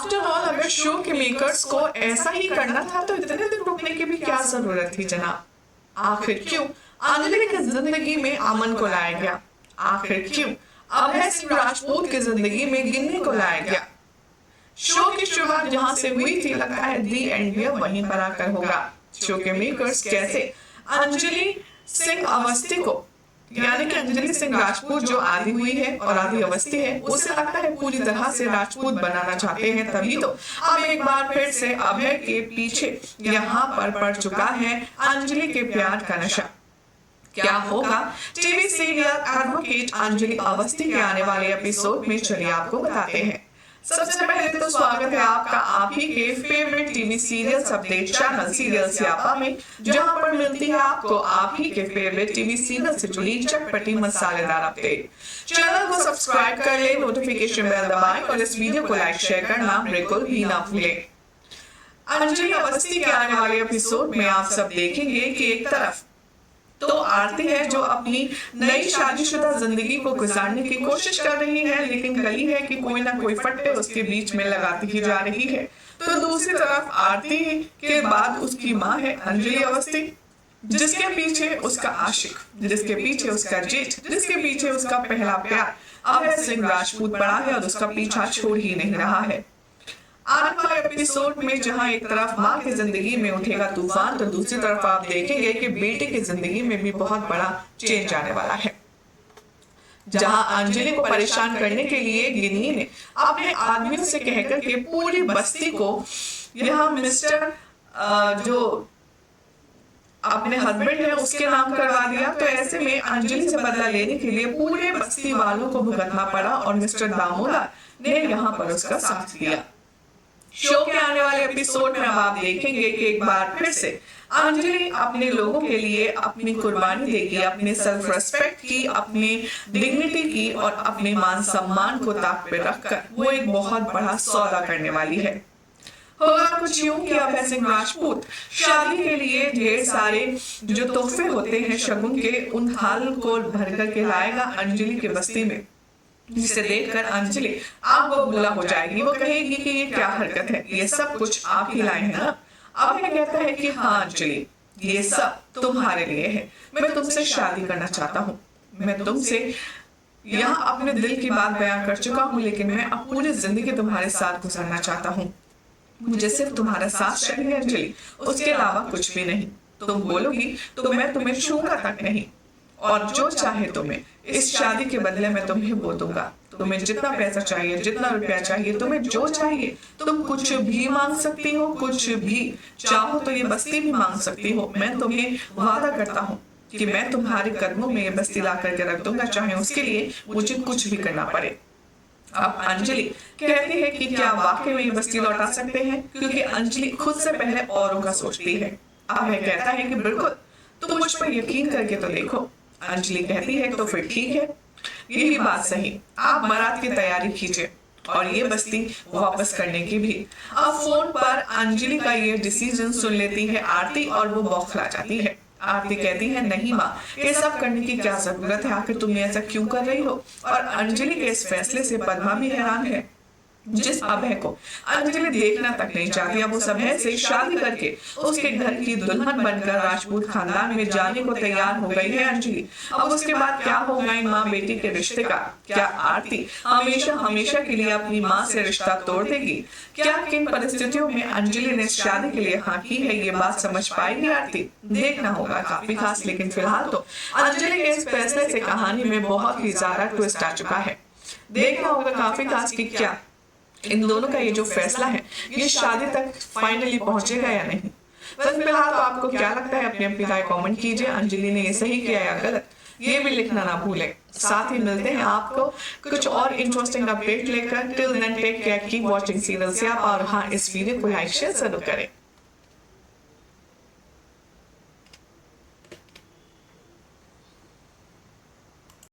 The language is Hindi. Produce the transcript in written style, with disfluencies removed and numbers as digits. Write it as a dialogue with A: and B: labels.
A: आफ्टर ऑल अगर शो के मेकर्स को ऐसा ही करना था तो इतने दिन रुकने की भी क्या जरूरत थी जनाब। आखिर क्यों अंजलि की जिंदगी में अमन को लाया गया? आखिर क्यों अभय सिंह राजपूत की जिंदगी में गिन्नी को लाया गया? शो की शुरुआत जहां से हुई थी, लगता है दी एंड भी वहीं पर आकर होगा। शो के मेकर्स कैसे अंजलि सिंह अवस्थी को, यानी कि अंजलि सिंह राजपूत जो आदि हुई है और आदि अवस्थी है, उसे लगता है पूरी तरह से राजपूत बनाना चाहते हैं। तभी तो अब एक बार फिर से अभय के पीछे यहाँ पर पड़ चुका है अंजलि के प्यार का नशा। क्या होगा TV serial advocate Anjali Awasthi के आने वाले एपिसोड में, चलिए आपको बताते हैं। सबसे पहले तो स्वागत है आपका आप ही के favourite TV serials update channel serial Siyapa में, जहां पर मिलती है आपको आप ही के फेवरेट टीवी सीरियल से जुड़ी चटपटी मसालेदार अपडेट। चैनल को सब्सक्राइब कर ले, नोटिफिकेशन बेल दबाएं और इस वीडियो को लाइक शेयर करना बिल्कुल भी ना भूलें। अंजलि अवस्थी के आने वाले एपिसोड में आप सब देखेंगे कि एक तरफ तो आरती है जो अपनी नई शादीशुदा जिंदगी को गुजारने की कोशिश कर रही है, लेकिन गली है कि कोई ना कोई फट्टे उसके बीच में लगाती ही जा रही है। तो दूसरी तरफ आरती के बाद उसकी माँ है अंजलि अवस्थी, जिसके पीछे उसका आशिक, जिसके पीछे उसका जेठ, जिसके पीछे उसका पहला प्यार अभय सिंह राजपूत पड़ा है और उसका पीछा छोड़ ही नहीं रहा है। आने वाले एपिसोड में जहां एक तरफ माँ की जिंदगी में उठेगा तूफान, तो दूसरी तरफ आप देखेंगे कि बेटे की जिंदगी में भी बहुत बड़ा चेंज आने वाला है। जहां अंजलि को परेशान करने के लिए गिन्नी ने अपने आदमियों से कहकर के पूरी बस्ती को यहाँ मिस्टर जो अपने हस्बैंड है उसके नाम करवा दिया। तो ऐसे में अंजलि से बदला लेने के लिए पूरे बस्ती वालों को भुगतना पड़ा और मिस्टर दामोदर ने यहाँ पर उसका साथ दिया। शो के आने वाले एपिसोड में अब आप देखेंगे कि एक बार फिर से अंजलि अपने लोगों के लिए अपनी कुर्बानी देगी, अपने सेल्फ रेस्पेक्ट की, अपनी डिग्निटी की और अपने मान सम्मान को ताक पे रखकर वो एक बहुत बड़ा सौदा करने वाली है। होगा कुछ यूं कि अभय सिंह राजपूत शादी के लिए ढेर सारे जो तोहफे होते हैं शगुन के, उन थाल को भर कर के लाएगा अंजलि की बस्ती में, जिसे देखकर अंजलि आप वो बुला हो जाएगी। वो कहेगी कि ये क्या हरकत है, ये सब कुछ आप ही लाए हैं ना। अभय कहता है कि हाँ अंजलि, ये सब तुम्हारे लिए है, मैं तुमसे शादी करना चाहता हूँ, मैं तुमसे यहाँ अपने दिल की बात बयां कर चुका हूँ, लेकिन मैं अब पूरी जिंदगी तुम्हारे साथ गुजारना चाहता हूँ। मुझे सिर्फ तुम्हारा साथ चाहिए अंजलि, उसके अलावा कुछ भी नहीं। तुम बोलोगी तो मैं तुम्हें छूंगा तक नहीं, और जो चाहे तुम्हें इस शादी के बदले में तुम्हें वो दूंगा। तुम्हें जितना पैसा चाहिए, जितना रुपया चाहिए, तुम्हें जो चाहिए तुम कुछ भी मांग सकती हो, कुछ भी चाहो तो ये बस्ती भी मांग सकती हो। मैं तुम्हें वादा करता हूँ कि मैं तुम्हारे कदमों में ये बस्ती ला करके रख दूंगा, चाहे उसके लिए मुझे कुछ भी करना पड़े। अब अंजलि कहती है कि क्या वाकई में ये बस्ती लौटा सकते हैं, क्योंकि अंजलि खुद से पहले औरों का सोचती है। अब वह कहता है कि बिल्कुल, तुम मुझ पर यकीन करके तो देखो। अंजलि कहती है तो फिर ठीक है, यही बात सही, आप बारात की तैयारी कीजिए और ये बस्ती वापस करने की भी। अब फोन पर अंजलि का ये डिसीजन सुन लेती है आरती और वो बौखला जाती है। आरती कहती है नहीं माँ, ये सब करने की क्या जरूरत है, आखिर तुम ऐसा क्यों कर रही हो। और अंजलि के इस फैसले से पद्मा भी हैरान है, जिस अभय को अंजलि देखना तक नहीं चाहती, अब उस अभय से शादी करके उसके घर की दुल्हन बनकर राजपूत खानदान में जाने को तैयार हो गई है अंजलि। अब उसके बाद क्या होगा इन माँ बेटी के रिश्ते का? क्या आरती हमेशा हमेशा के लिए अपनी माँ से रिश्ता तोड़ देगी? क्या किन परिस्थितियों में अंजलि ने शादी के लिए हाँ की है, ये बात समझ पाएगी आरती? देखना होगा काफी खास। लेकिन फिलहाल तो अंजलि के इस फैसले से कहानी में बहुत ही ज्यादा ट्विस्ट आ चुका है। देखना होगा काफी खास कि क्या इन दोनों का ये जो फैसला है ये शादी तक फाइनली पहुंचेगा या नहीं। बस फिलहाल तो आपको क्या लगता है, अपनी अपनी राय कमेंट कीजिए। अंजलि ने ये सही किया या गलत, ये भी लिखना ना भूलें। साथ ही मिलते हैं आपको कुछ और इंटरेस्टिंग अपडेट लेकर। Till then take care, keep watching serial Siyapa और हाँ, इस वीडियो को लाइक शेयर जरूर करें।